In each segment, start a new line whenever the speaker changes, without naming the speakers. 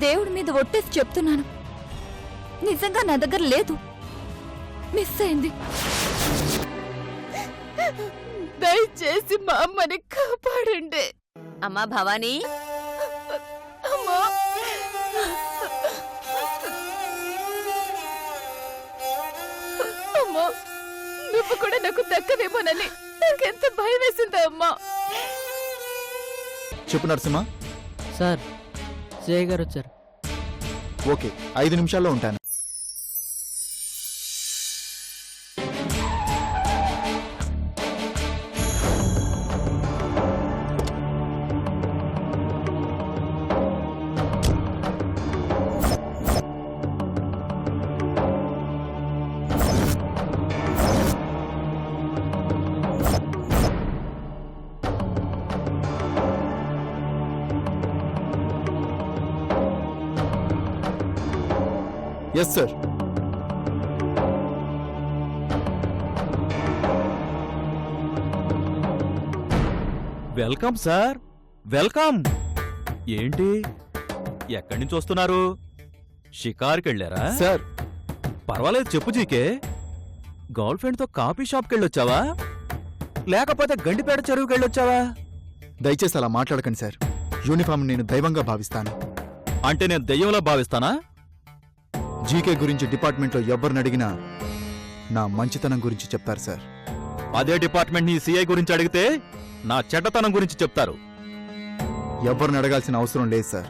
దేవుడి మీద ఒట్టేసి చెప్తున్నాను, నిజంగా నా దగ్గర లేదు, మిస్ అయింది. దయచేసి మా అమ్మని కాపాడండి.
అమ్మా భవానీ,
అమ్మా, అమ్మా, నువ్వు కూడా నాకు దక్కవేమోనని నాకెంత భయం వేసిందా అమ్మా.
చెప్పు నరసింహ.
సార్, సిఐ గారు వచ్చారు.
ఓకే, 5 నిమిషాల్లో ఉంటాను. Yes sir.
Welcome sir, welcome. ఏంటి, ఎక్కడి నుంచి వస్తున్నారు? షికార్కి వెళ్ళారా?
సార్,
పర్వాలేదు చెప్పు జీకే. గర్ల్ ఫ్రెండ్తో కాఫీ షాప్కి వెళ్ళొచ్చావా, లేకపోతే గండిపేట చెరువుకి వెళ్ళొచ్చావా?
దయచేసి అలా మాట్లాడకండి సార్. యూనిఫామ్ నేను దైవంగా భావిస్తాను.
అంటే నేను దెయ్యంలా భావిస్తానా?
జీకే గురించి డిపార్ట్మెంట్లో ఎవరిని అడిగినా నా మంచితనం గురించి చెప్తారు సార్.
అదే డిపార్ట్మెంట్ నీ సిఐ గురించి అడిగితే నా చెడ్డతనం గురించి చెప్తారు.
ఎవరిని అడగాల్సిన అవసరం లేదు సార్,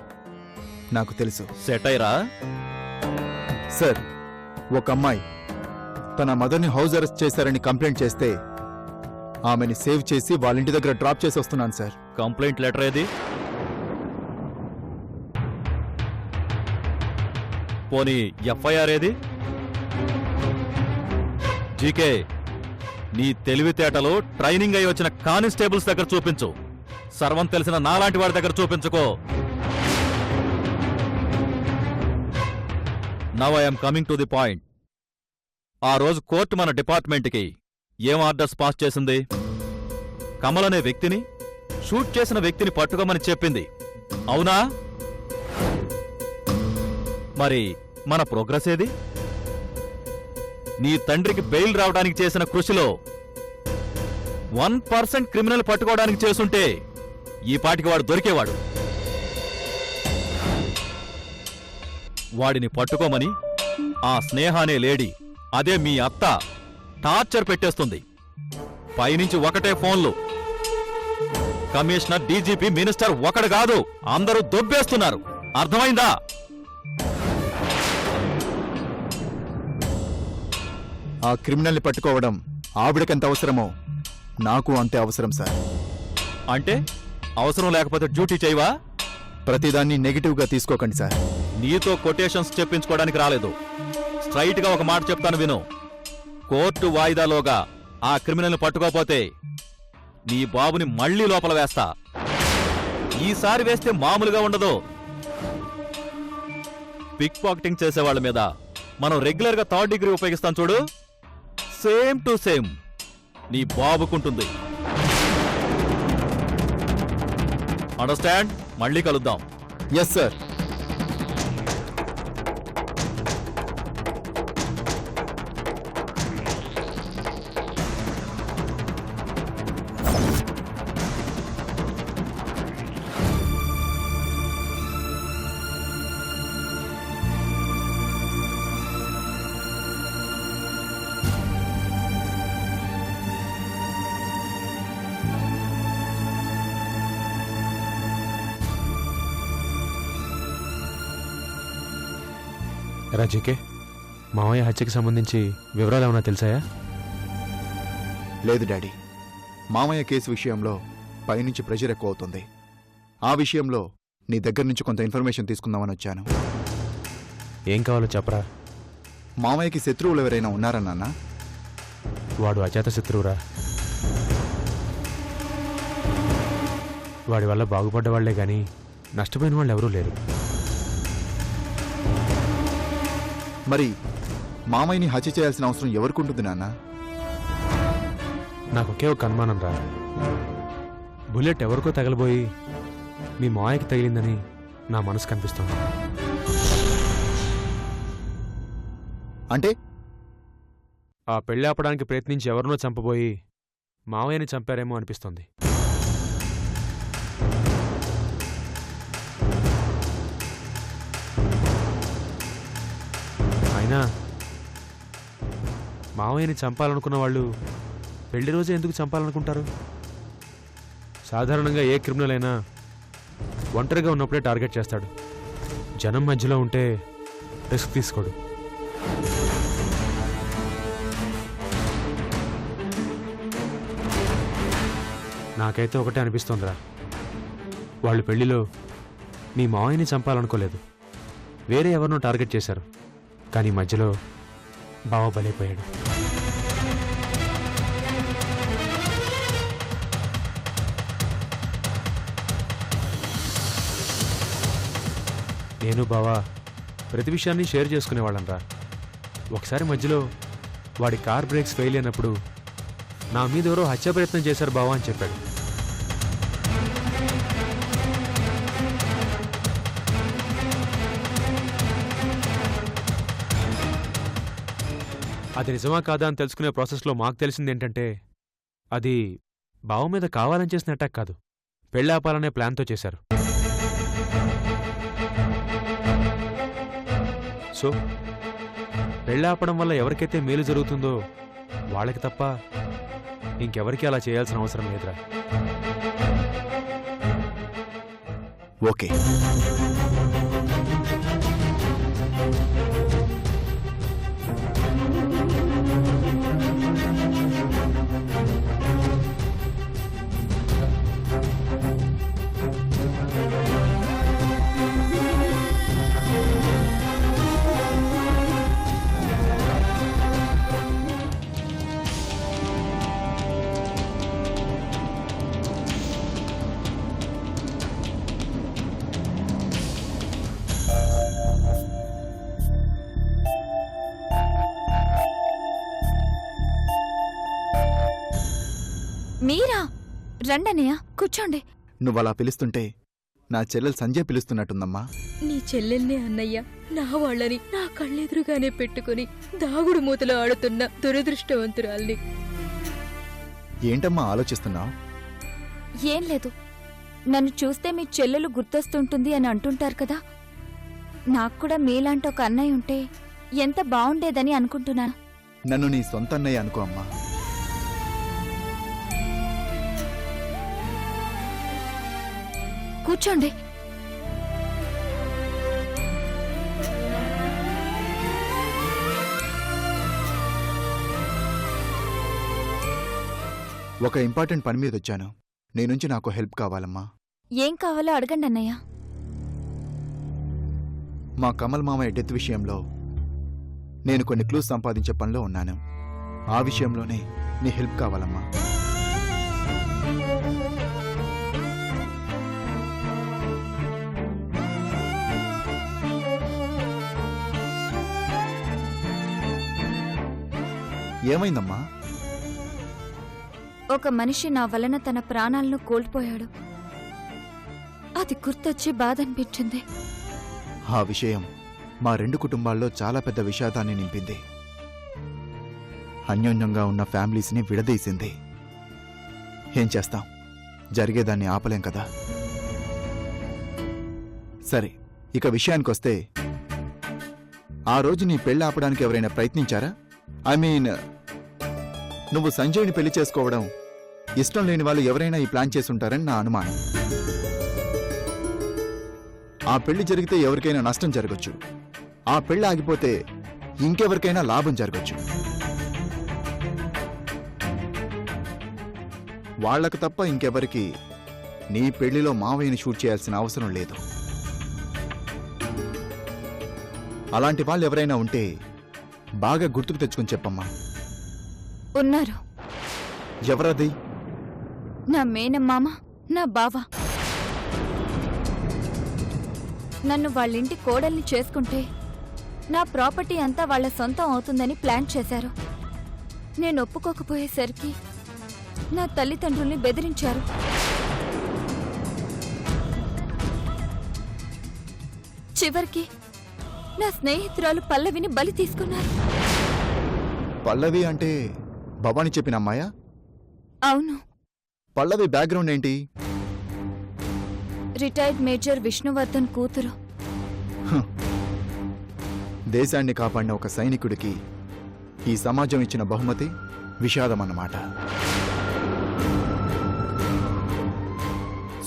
నాకు తెలుసు.
సెట్ అయ్యరా?
సార్, ఒక అమ్మాయి తన మదర్ని హౌస్ అరెస్ట్ చేశారని కంప్లైంట్ చేస్తే ఆమెని సేవ్ చేసి వాళ్ళ ఇంటి దగ్గర డ్రాప్ చేసి వస్తున్నాను సార్.
కంప్లైంట్ లెటర్ ఏది? పోనీ ఎఫ్ఐఆర్ ఏది? జీకే, నీ తెలివితేటలు ట్రైనింగ్ అయి వచ్చిన కానిస్టేబుల్స్ దగ్గర చూపించు, సర్వం తెలిసిన నాలాంటి వాడి దగ్గర చూపించుకో. Now I'm coming to the point. ఆ రోజు కోర్టు మన డిపార్ట్మెంట్కి ఏం ఆర్డర్స్ పాస్ చేసింది? కమల్ అనే వ్యక్తిని, షూట్ చేసిన వ్యక్తిని పట్టుకోమని చెప్పింది, అవునా? మరి మన ప్రోగ్రెస్ ఏది? నీ తండ్రికి బెయిల్ రావడానికి చేసిన కృషిలో 1% క్రిమినల్ పట్టుకోవడానికి చేసుంటే ఈ పాటికి వాడు దొరికేవాడు. వాడిని పట్టుకోమని ఆ స్నేహ అనే లేడీ, అదే మీ అత్త, టార్చర్ పెట్టేస్తుంది. పైనుంచి ఒకటే ఫోన్లు. కమిషనర్, డీజీపీ, మినిస్టర్ ఒకడు కాదు, అందరూ దొబ్బేస్తున్నారు. అర్థమైందా?
ఆ క్రిమినల్ని పట్టుకోవడం ఆవిడకెంత అవసరమో నాకు అంతే అవసరం సార్.
అంటే అవసరం లేకపోతే డ్యూటీ చేయవా?
ప్రతిదాన్ని నెగిటివ్గా తీసుకోకండి సార్.
నీతో కొటేషన్స్ చెప్పించుకోవడానికి రాలేదు. స్ట్రైట్ గా ఒక మాట చెప్తాను విను. కోర్టు వాయిదాలోగా ఆ క్రిమినల్ని పట్టుకోపోతే నీ బాబుని మళ్లీ లోపల వేస్తా. ఈసారి వేస్తే మామూలుగా ఉండదు. పిక్ పాకెటింగ్ చేసేవాళ్ల మీద మనం రెగ్యులర్ గా 3rd డిగ్రీ ఉపయోగిస్తాం చూడు, సేమ్ టు సేమ్ నీ బాబుకుంటుంది. అండర్స్టాండ్? మళ్ళీ కలుద్దాం.
Yes sir.
రాజీకే, మావయ్య హత్యకి సంబంధించి వివరాలు ఏమైనా తెలిసాయా?
లేదు డాడీ. మామయ్య కేసు విషయంలో పైనుంచి ప్రెషర్ ఎక్కువ అవుతుంది. ఆ విషయంలో నీ దగ్గర నుంచి కొంత ఇన్ఫర్మేషన్ తీసుకుందామని వచ్చాను.
ఏం కావాలో చెప్పరా.
మామయ్యకి శత్రువులు ఎవరైనా ఉన్నారా నాన్న?
వాడు అజాత శత్రువురా. వాడి వల్ల బాగుపడ్డవాళ్లే గాని నష్టపోయిన వాళ్ళు ఎవరూ లేరు.
మరి మామయ్యని హత్య చేయాల్సిన అవసరం ఎవరికుంటుంది నాన్న?
నాకొకే ఒక అనుమానం రా. బుల్లెట్ ఎవరికో తగలబోయి మీ మావయ్యకి తగిలిందని నా మనసు కనిపిస్తుంది.
అంటే
ఆ పెళ్లి ఆపడానికి ప్రయత్నించి ఎవరినో చంపబోయి మావయ్యని చంపారేమో అనిపిస్తోంది. అయినా మావయ్యని చంపాలనుకున్న వాళ్ళు పెళ్లి రోజే ఎందుకు చంపాలనుకుంటారు? సాధారణంగా ఏ క్రిమినల్ అయినా ఒంటరిగా ఉన్నప్పుడే టార్గెట్ చేస్తాడు. జనం మధ్యలో ఉంటే రిస్క్ తీసుకోడు. నాకైతే ఒకటే అనిపిస్తోందిరా, వాళ్ళు పెళ్లిలో మీ మావయ్యని చంపాలనుకోలేదు, వేరే ఎవరినో టార్గెట్ చేశారు. కానీ మధ్యలో బావ బలైపోయాడు. నేను బావా ప్రతి విషయాన్ని షేర్ చేసుకునేవాళ్ళంరా. ఒకసారి మధ్యలో వాడి కార్ బ్రేక్స్ ఫెయిల్ అయినప్పుడు నా మీద ఎవరో హత్య ప్రయత్నం చేశారు బావా అని చెప్పాడు. అది నిజమా కాదా అని తెలుసుకునే ప్రాసెస్లో మాకు తెలిసింది ఏంటంటే, అది బావ మీద కావాలని చేసిన అటాక్ కాదు, పెళ్ళాపాలనే ప్లాన్తో చేశారు. సో పెళ్ళాపడం వల్ల ఎవరికైతే మేలు జరుగుతుందో వాళ్ళకి తప్ప ఇంకెవరికి అలా చేయాల్సిన అవసరం లేదురా.
ఓకే,
మీరా? రండన్నయ్య, కూర్చోండి.
నువ్వలా పిలుస్తుంటే నా చెల్లెలు సంజయ్ పిలుస్తున్నట్టుందమ్మా.
నీ చెల్లెల్ని అన్నయ్య నా వాళ్ళని నా కళ్ళెదురుగానే పెట్టుకుని దాగుడు మూతలో ఆడుతున్న దురదృష్టవంతురాల్ని.
ఏంటమ్మా ఆలోచిస్తున్నావు?
ఏం లేదు, నన్ను చూస్తే మీ చెల్లెలు గుర్తొస్తుంటుంది అని అంటుంటారు కదా, నాకు కూడా మీలాంటి ఒక అన్నయ్య ఉంటే ఎంత బావుండేదని అనుకుంటున్నాను.
నన్ను నీ సొంత అన్నయ్య అనుకో అమ్మా.
కూర్చోండి.
ఒక ఇంపార్టెంట్ పని మీద వచ్చాను. నీ నుంచి నాకు హెల్ప్ కావాలమ్మా.
ఏం కావాలో అడగండి అన్నయ్య.
మా కమల్ మామయ్య డెత్ విషయంలో నేను కొన్ని క్లూస్ సంపాదించే పనిలో ఉన్నాను. ఆ విషయంలోనే నీ హెల్ప్ కావాలమ్మా. ఏమైందమ్మా?
ఒక మనిషి నా వలన తన ప్రాణాలను కోల్పోయాడు. అది గుర్తొచ్చి బాధ అనిపించింది.
ఆ విషయం మా రెండు కుటుంబాల్లో చాలా పెద్ద విషాదాన్ని నింపింది. అన్యోన్యంగా ఉన్న ఫ్యామిలీస్ని విడదీసింది. ఏం చేస్తాం, జరిగేదాన్ని ఆపలేం కదా. సరే, ఇక విషయానికొస్తే, ఆ రోజు నీ పెళ్ళి ఆపడానికి ఎవరైనా ప్రయత్నించారా? ఐ మీన్, నువ్వు సంజయ్ని పెళ్లి చేసుకోవడం ఇష్టం లేని వాళ్ళు ఎవరైనా ఈ ప్లాన్ చేసుంటారని నా అనుమానం. ఆ పెళ్లి జరిగితే ఎవరికైనా నష్టం జరగచ్చు, ఆ పెళ్లి ఆగిపోతే ఇంకెవరికైనా లాభం జరగచ్చు. వాళ్లకు తప్ప ఇంకెవరికి నీ పెళ్లిలో మావయ్యని షూట్ చేయాల్సిన అవసరం లేదు. అలాంటి వాళ్ళు ఎవరైనా ఉంటే బాగా గుర్తుకు తెచ్చుకుని చెప్పమ్మా.
ఉన్నారు.
ఎవరది?
నా మేనమ్మామ, నా బావ. నన్ను వాళ్ళింటి కోడల్ని చేసుకుంటే నా ప్రాపర్టీ అంతా వాళ్ల సొంతం అవుతుందని ప్లాన్ చేశారు. నేను ఒప్పుకోకపోయేసరికి నా తల్లిదండ్రుల్ని బెదిరించారు. చివరికి నా స్నేహితురాలు పల్లవిని బలి తీసుకున్నారు.
పల్లవి అంటే భవాని చెప్పిన అమ్మాయా?
అవును,
పల్లవి బ్యాక్గ్రౌండ్ ఏంటి?
రిటైర్డ్ మేజర్ విష్ణువర్ధన్ కూతురు.
దేశాన్ని కాపాడిన ఒక సైనికుడికి ఈ సమాజం ఇచ్చిన బహుమతి విషాదం అన్నమాట.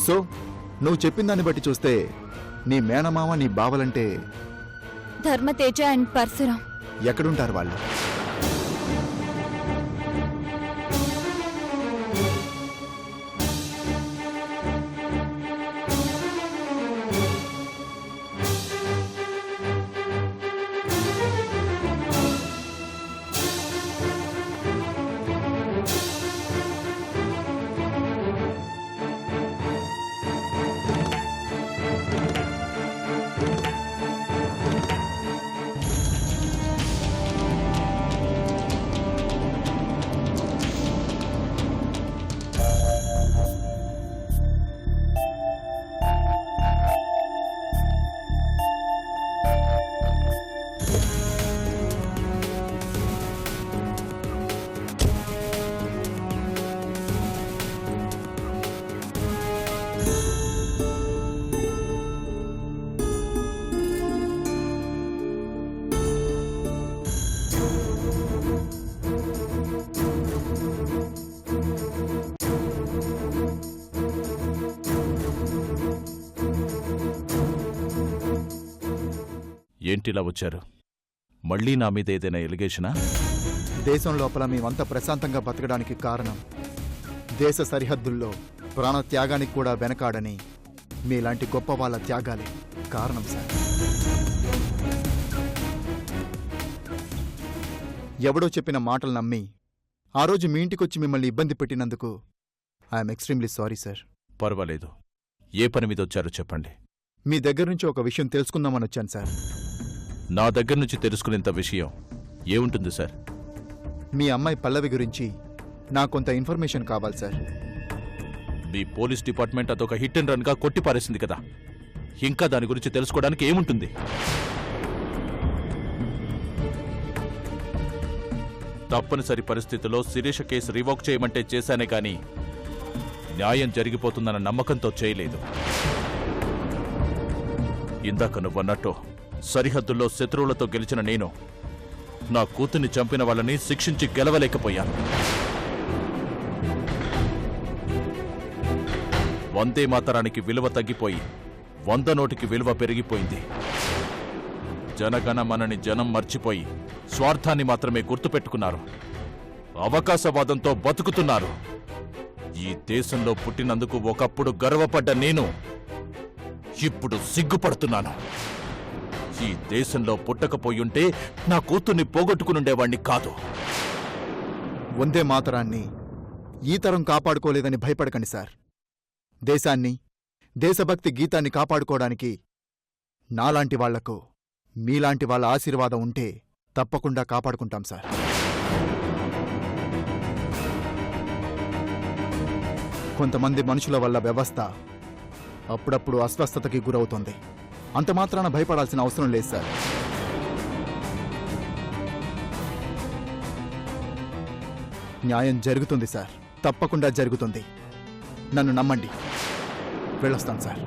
సో నువ్వు చెప్పిన దాన్ని బట్టి చూస్తే నీ మేనమామ నీ బావలంటే
ధర్మతేజ అండ్ పరశురాం.
ఎక్కడుంటారు వాళ్ళు?
ఏంటిలా వచ్చారు? మళ్ళీ నా మీద ఏదైనా ఎలిగేషనా?
దేశం లోపల మేమంతా ప్రశాంతంగా బతకడానికి కారణం దేశ సరిహద్దుల్లో ప్రాణ త్యాగానికి కూడా వెనకాడని మీలాంటి గొప్ప వాళ్ళ త్యాగాలే కారణం సార్. ఎవడో చెప్పిన మాటలు నమ్మి ఆ రోజు మీ ఇంటికొచ్చి మిమ్మల్ని ఇబ్బంది పెట్టినందుకు ఐఎమ్ ఎక్స్ట్రీమ్లీ సారీ సార్.
పర్వాలేదు. ఏ పని మీద వచ్చారో చెప్పండి.
మీ దగ్గర నుంచి ఒక విషయం తెలుసుకుందామని వచ్చాను సార్.
నా దగ్గర నుంచి తెలుసుకునేంత విషయం ఏముంటుంది సార్?
మీ అమ్మాయి పల్లవి గురించి నాకు కొంత ఇన్ఫర్మేషన్ కావాలి సార్.
మీ పోలీస్ డిపార్ట్మెంట్ అదొక హిట్ అండ్ రన్గా కొట్టిపారేసింది కదా, ఇంకా దాని గురించి తెలుసుకోవడానికి ఏముంటుంది? తప్పనిసరి పరిస్థితిలో శిరీష కేసు రివోక్ చేయమంటే చేశానే కానీ న్యాయం జరిగిపోతుందన్న నమ్మకంతో చేయలేదు. ఇందాక నువ్వన్నట్టు సరిహద్దుల్లో శత్రువులతో గెలిచిన నేను నా కూతుర్ని చంపిన వాళ్ళని శిక్షించి గెలవలేకపోయాను. వందే మాతరానికి విలువ తగ్గిపోయి 100 నోటికి విలువ పెరిగిపోయింది. జనగణమనని జనం మర్చిపోయి స్వార్థాన్ని మాత్రమే గుర్తుపెట్టుకున్నారు. అవకాశవాదంతో బతుకుతున్నారు. ఈ దేశంలో పుట్టినందుకు ఒకప్పుడు గర్వపడ్డ నేను ఇప్పుడు సిగ్గుపడుతున్నాను. ఈ దేశంలో పుట్టకపోయుంటే నా కూతుర్ని పోగొట్టుకునుండేవాణ్ణి కాదు.
వందే మాతరాన్ని ఈ తరం కాపాడుకోలేదని భయపడకండి సార్. దేశాన్ని, దేశభక్తి గీతాన్ని కాపాడుకోవడానికి నాలాంటి వాళ్లకు మీలాంటి వాళ్ళ ఆశీర్వాదం ఉంటే తప్పకుండా కాపాడుకుంటాం సార్. కొంతమంది మనుషుల వల్ల వ్యవస్థ అప్పుడప్పుడు అస్వస్థతకి గురవుతుంది. అంత మాత్రాన భయపడాల్సిన అవసరం లేదు సార్. న్యాయం జరుగుతుంది సార్, తప్పకుండా జరుగుతుంది. నన్ను నమ్మండి. వెళ్ళొస్తాను సార్.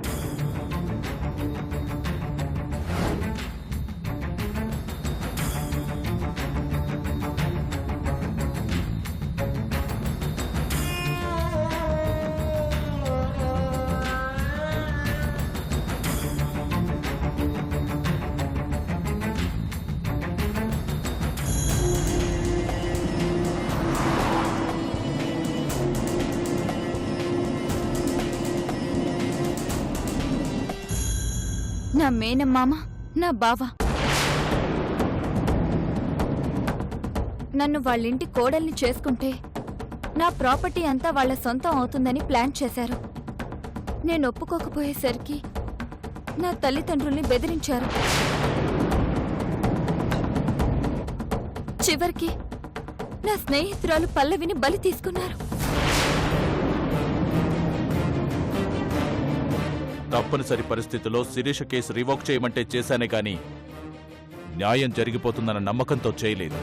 నా మేనమ్మామ, నా బావ నన్ను వాళ్ళింటి కోడల్ని చేసుకుంటే నా ప్రాపర్టీ అంతా వాళ్ళ సొంతం అవుతుందని ప్లాన్ చేశారు. నేను ఒప్పుకోకపోయేసరికి నా తల్లిదండ్రుల్ని బెదిరించారు. చివరికి నా స్నేహితురాలు పల్లవిని బలి తీసుకున్నారు.
తప్పనిసరి పరిస్థితిలో శిరీష కేసు రివోక్ చేయమంటే చేశానే గాని న్యాయం జరిగిపోతుందన్న నమ్మకంతో చేయలేదు.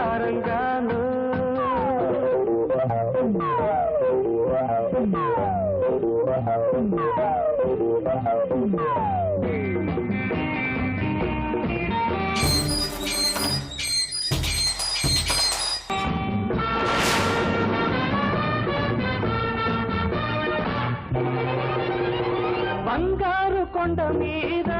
బంగారంగాను బంగారు కొండ మీద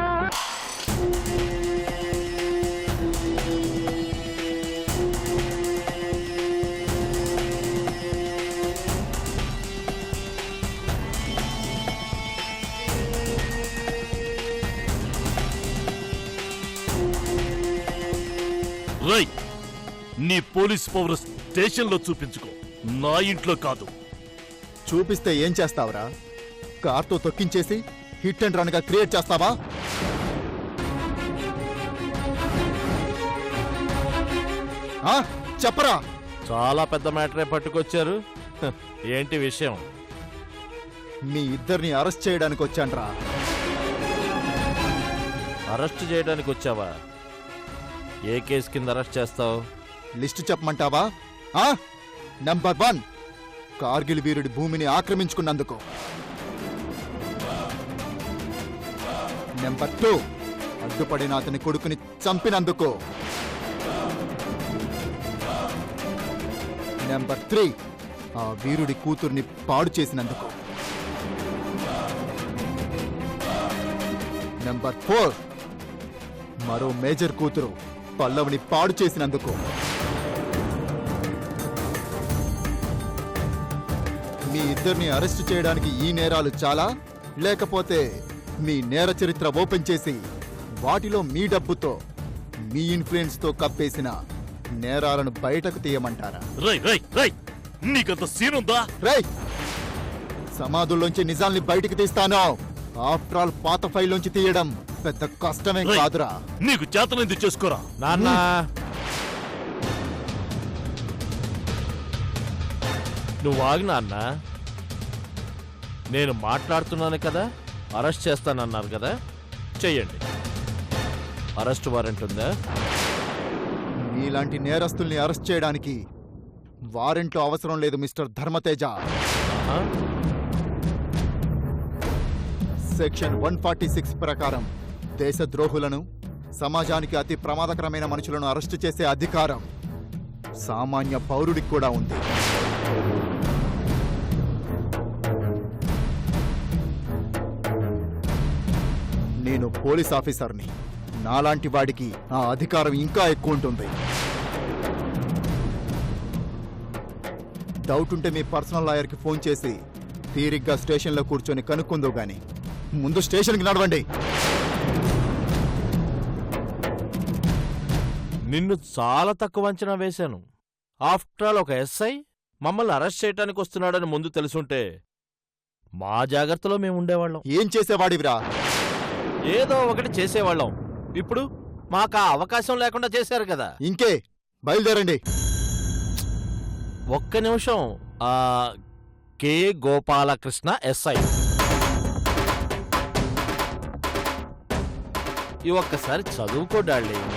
రై నీ పోలీస్ పవర్ స్టేషన్లో చూపించుకో, నా ఇంట్లో కాదు.
చూపిస్తే ఏం చేస్తావురా? కార్తో తొక్కించేసి హిట్ అండ్ రన్ గా క్రియేట్ చేస్తావా? ఆ, చెప్పరా.
చాలా పెద్ద మ్యాటరే పట్టుకొచ్చారు. హ, ఏంటి విషయం?
మీ ఇద్దరిని అరెస్ట్ చేయడానికి వచ్చాన్రా.
అరెస్ట్ చేయడానికి వచ్చావా? ఏ కేసు కింద అరెస్ట్ చేస్తావు?
లిస్టు చెప్పమంటావా? నంబర్ 1, కార్గిల్ వీరుడి భూమిని ఆక్రమించుకున్నందుకు. నెంబర్ 2, అడ్డుపడిన అతని కొడుకుని చంపినందుకు. నెంబర్ 3, ఆ వీరుడి కూతుర్ని పాడు చేసినందుకు. నెంబర్ 4, మరో మేజర్ కూతురు పల్లవిని పాడు చేసినందుకు. మీ ఇద్దరిని అరెస్టు చేయడానికి ఈ నేరాలు చాలా, లేకపోతే మీ నేర చరిత్ర ఓపెన్ చేసి వాటిలో మీ డబ్బుతో మీ ఇన్ఫ్లుయెన్స్ తో కప్పేసిన నేరాలను బయటకు తీయమంటారా?
రై రై రై నీకంత సీనుందా?
రై, సమాధుల్లోంచి నిజాల్ని బయటికి తీస్తాను. ఆఫ్టర్ ఆల్ పాత ఫైల్లోంచి తీయడం పెద్ద కష్టమే
రేయ్,
కాదురా.
నీకు చేతనైంది చేసుకోరా.
నాన్న
నువ్వు ఆగు నాన్న. నేను మాట్లాడుతున్నాను కదా, అరెస్ట్ చేస్తానన్నారు కదా, చెయ్యండి. అరెస్ట్ వారెంట్ ఉందా?
మీలాంటి నేరస్తుల్ని అరెస్ట్ చేయడానికి వారెంట్ అవసరం లేదు మిస్టర్ ధర్మతేజ.
ఆ?
సెక్షన్ 146 ప్రకారం దేశద్రోహులను, సమాజానికి అతి ప్రమాదకరమైన మనుషులను అరెస్టు చేసే అధికారం సామాన్య పౌరుడికి కూడా ఉంది. నేను పోలీస్ ఆఫీసర్ని. నాలాంటి వాడికి ఆ అధికారం ఇంకా ఎక్కువ ఉంటుంది. డౌట్ ఉంటే మీ పర్సనల్ లాయర్కి ఫోన్ చేసి తీరిగ్గా స్టేషన్లో కూర్చొని కనుక్కుందో గాని ముందు స్టేషన్కి నడవండి.
నిన్ను చాలా తక్కువ అంచనా వేశాను. ఆఫ్టర్ ఆల్ ఒక ఎస్ఐ మమ్మల్ని అరెస్ట్ చేయడానికి వస్తున్నాడని ముందు తెలుసుంటే మా జాగ్రత్తలో మేము ఉండేవాళ్ళం.
ఏం చేసేవాడివిరా?
ఏదో ఒకటి చేసేవాళ్ళం. ఇప్పుడు మాకు ఆ అవకాశం లేకుండా చేశారు కదా.
ఇంకే, బయలుదేరండి.
ఒక్క నిమిషం. K Gopalakrishna SI. ఈ ఒక్కసారి చదువుకో డార్లింగ్.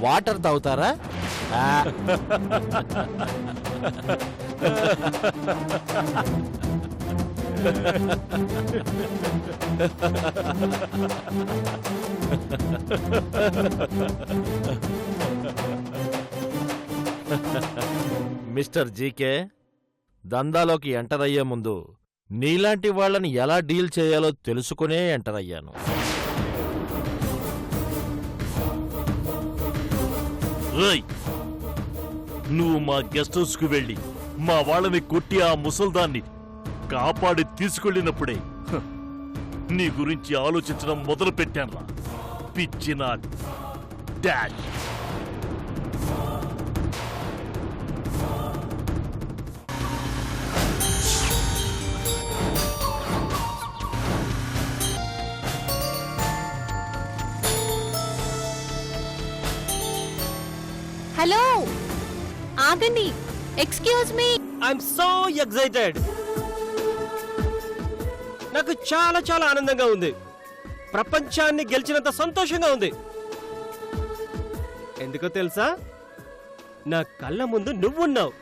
వాటర్ తాగుతారా? మిస్టర్ జీకే, దందాలోకి ఎంటర్ అయ్యే ముందు నీలాంటి వాళ్ళని ఎలా డీల్ చేయాలో తెలుసుకునే ఎంటర్ అయ్యాను. రై, నువ్వు మా గెస్ట్ హౌస్ కు వెళ్ళి మా వాళ్ళని కొట్టి ఆ ముసల్దాన్ని కాపాడి తీసుకెళ్ళినప్పుడే నీ గురించి ఆలోచించడం మొదలు పెట్టాను. పిచ్చిన డాష్.
హలో, ఆగండి. Excuse me.
I'm so excited. నాకు చాలా చాలా ఆనందంగా ఉంది. ప్రపంచాన్ని గెలిచినంత సంతోషంగా ఉంది. ఎందుకో తెలుసా, నా కళ్ళ ముందు నువ్వున్నావు.